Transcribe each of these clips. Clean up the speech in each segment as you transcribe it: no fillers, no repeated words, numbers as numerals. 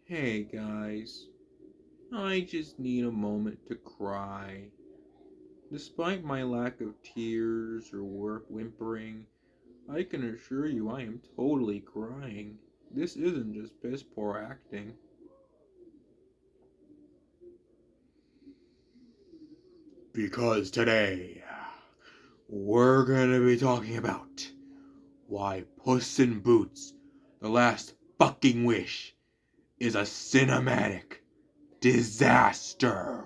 Hey guys, I just need a moment to cry. Despite my lack of tears or whimpering, I can assure you I am totally crying. This isn't just piss poor acting. Because today, we're gonna be talking about why Puss in Boots, The Last Fucking Wish, is a cinematic disaster.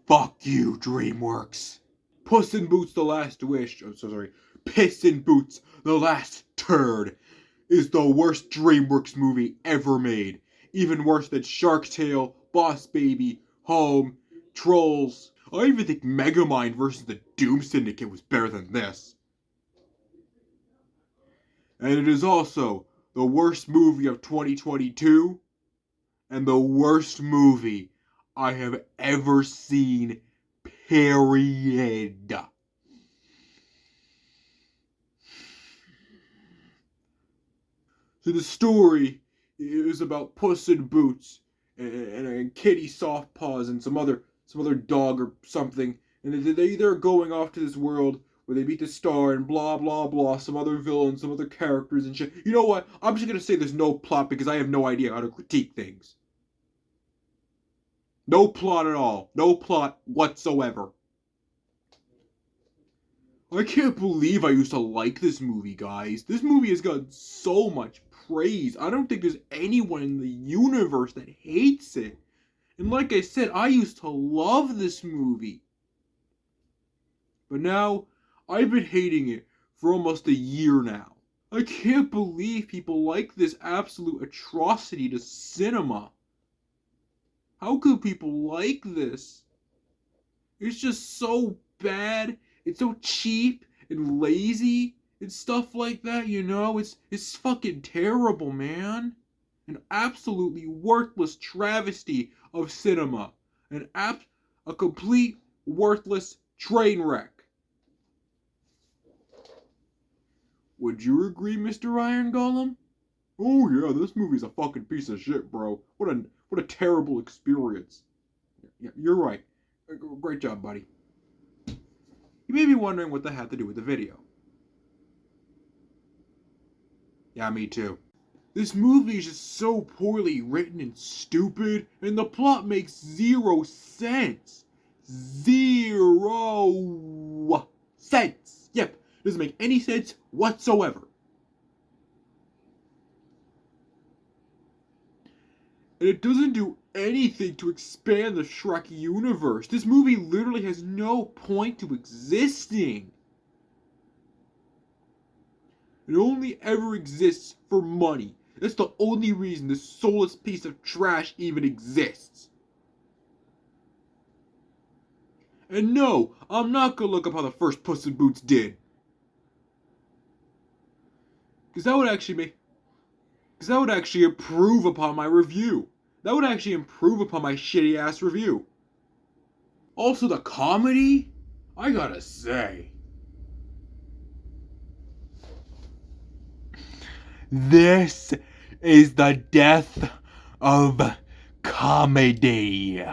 Fuck you, DreamWorks. Puss in Boots The Last Wish, Piss in Boots The Last Turd is the worst DreamWorks movie ever made. Even worse than Shark Tale, Boss Baby, Home, Trolls. I even think Megamind vs. the Doom Syndicate was better than this. And it is also the worst movie of 2022 and the worst movie I have ever seen, period. So the story is about Puss in Boots and Kitty Softpaws and some other dog or something, and they're going off to this world where they meet the star and blah blah blah, some other villains, some other characters and shit. You know what? I'm just gonna say there's no plot because I have no idea how to critique things. No plot at all. No plot whatsoever. I can't believe I used to like this movie, guys. This movie has gotten so much praise. I don't think there's anyone in the universe that hates it. And like I said, I used to love this movie. But now, I've been hating it for almost a year now. I can't believe people like this absolute atrocity to cinema. How could people like this? It's just so bad. It's so cheap and lazy and stuff like that, you know? It's fucking terrible, man. An absolutely worthless travesty of cinema. A complete worthless train wreck. Would you agree, Mr. Iron Golem? Oh yeah, this movie's a fucking piece of shit, bro. What a terrible experience. Yeah, you're right. Great job, buddy. You may be wondering what that had to do with the video. Yeah, me too. This movie is just so poorly written and stupid, and the plot makes zero sense. 0 sense. Yep, doesn't make any sense whatsoever. And it doesn't do anything to expand the Shrek universe. This movie literally has no point to existing. It only ever exists for money. That's the only reason this soulless piece of trash even exists. And no, I'm not gonna look up how the first Puss in Boots did. Because that would actually improve upon my review. That would actually improve upon my shitty ass review. Also, the comedy? I gotta say. This is the death of comedy.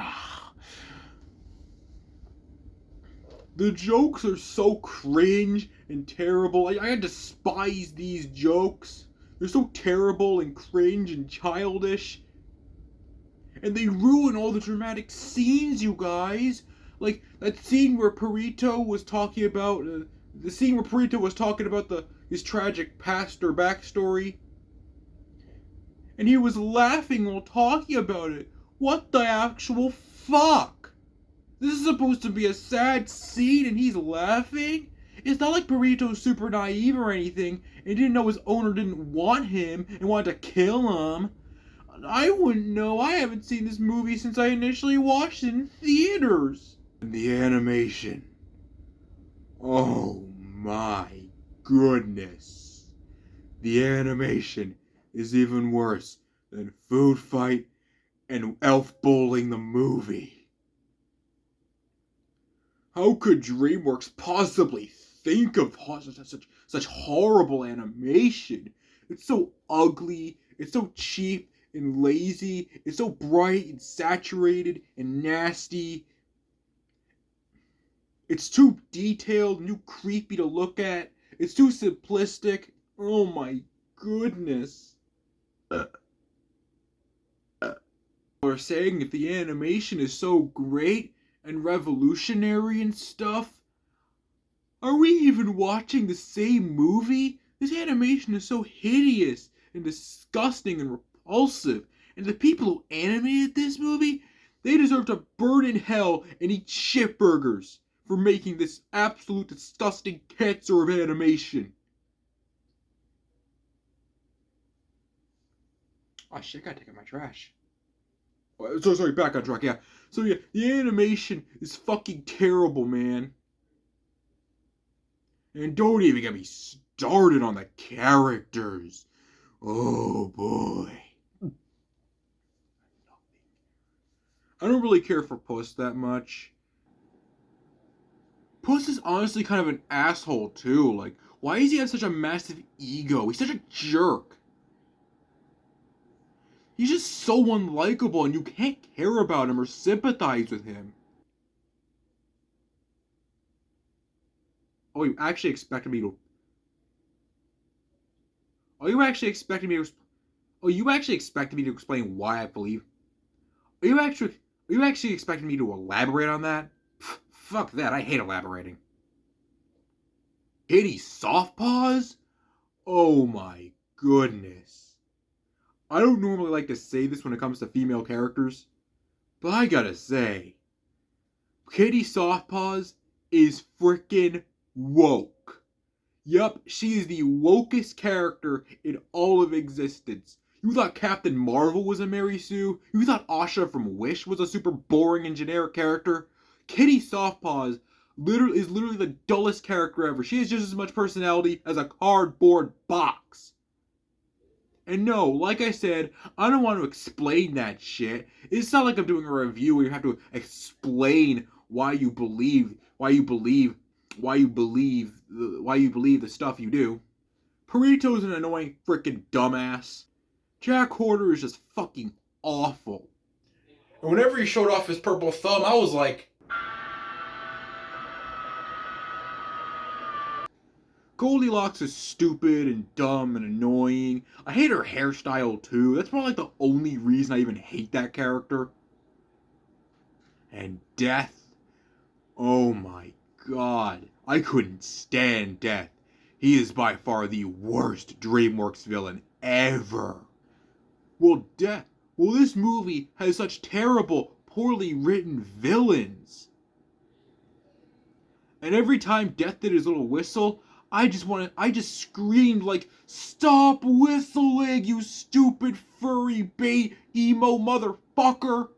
The jokes are so cringe and terrible. I despise these jokes. They're so terrible and cringe and childish. And they ruin all the dramatic scenes, you guys. Like that scene where Perito was talking about his tragic past or backstory, and he was laughing while talking about it. What the actual fuck? This is supposed to be a sad scene, and he's laughing. It's not like Burrito's super naive or anything, and didn't know his owner didn't want him and wanted to kill him. I wouldn't know. I haven't seen this movie since I initially watched it in theaters. And the animation. Oh my goodness. The animation is even worse than Food Fight and Elf Bowling the movie. How could DreamWorks possibly think of such horrible animation. It's so ugly, it's so cheap and lazy, it's so bright and saturated and nasty. It's too detailed and too creepy to look at. It's too simplistic. Oh my goodness. Are saying if the animation is so great and revolutionary and stuff, are we even watching the same movie? This animation is so hideous and disgusting and repulsive, and the people who animated this movie, they deserve to burn in hell and eat shit burgers for making this absolute disgusting cancer of animation. Oh shit, I gotta take out my trash. So sorry, back on track, yeah. So yeah, the animation is fucking terrible, man. And don't even get me started on the characters. Oh boy. I don't really care for Puss that much. Puss is honestly kind of an asshole too. Like, why does he have such a massive ego? He's such a jerk. He's just so unlikable and you can't care about him or sympathize with him. Oh, you actually expected me to... Oh, you actually expected me to... Oh, you actually expected me to explain why I believe... Are you actually expecting me to elaborate on that? Pff, fuck that, I hate elaborating. Kitty Softpaws? Oh my goodness. I don't normally like to say this when it comes to female characters, but I gotta say, Kitty Softpaws is freaking woke. Yup, she is the wokest character in all of existence. You thought Captain Marvel was a Mary Sue? You thought Asha from Wish was a super boring and generic character? Kitty Softpaws is literally the dullest character ever. She has just as much personality as a cardboard box. And no, like I said, I don't want to explain that shit. It's not like I'm doing a review where you have to explain why you believe the stuff you do. Perito's an annoying freaking dumbass. Jack Horner is just fucking awful. And whenever he showed off his purple thumb, I was like... Goldilocks is stupid and dumb and annoying. I hate her hairstyle too. That's probably like the only reason I even hate that character. And Death. Oh my god. I couldn't stand Death. He is by far the worst DreamWorks villain ever. Well, this movie has such terrible, poorly written villains. And every time Death did his little whistle, I just screamed like, "Stop whistling, you stupid furry bait emo motherfucker!"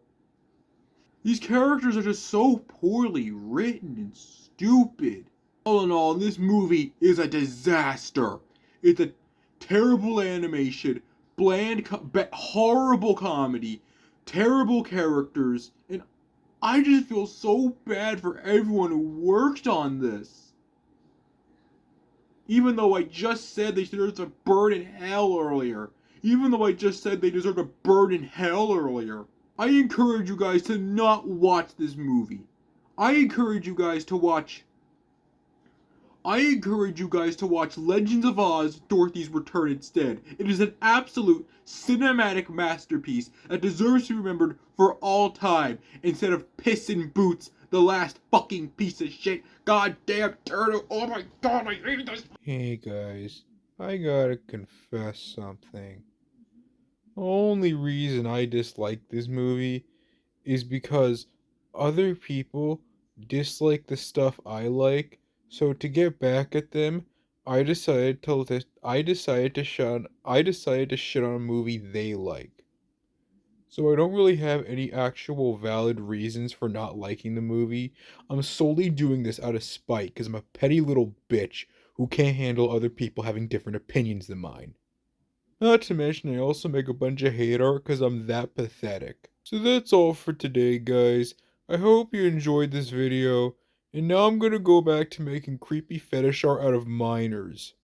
These characters are just so poorly written and stupid. All in all, this movie is a disaster. It's a terrible animation, horrible comedy, terrible characters, and I just feel so bad for everyone who worked on this. Even though I just said they deserve to burn in hell earlier. I encourage you guys to not watch this movie. I encourage you guys to watch Legends of Oz: Dorothy's Return instead. It is an absolute cinematic masterpiece that deserves to be remembered for all time instead of Piss in Boots, the last fucking piece of shit. Goddamn turtle. Oh my god, I hate this. Hey guys, I gotta confess something. The only reason I dislike this movie is because other people dislike the stuff I like, so to get back at them, I decided to shit on a movie they like. So I don't really have any actual valid reasons for not liking the movie. I'm solely doing this out of spite because I'm a petty little bitch who can't handle other people having different opinions than mine. Not to mention I also make a bunch of hate art because I'm that pathetic. So that's all for today, guys. I hope you enjoyed this video, And now I'm gonna go back to making creepy fetish art out of minors.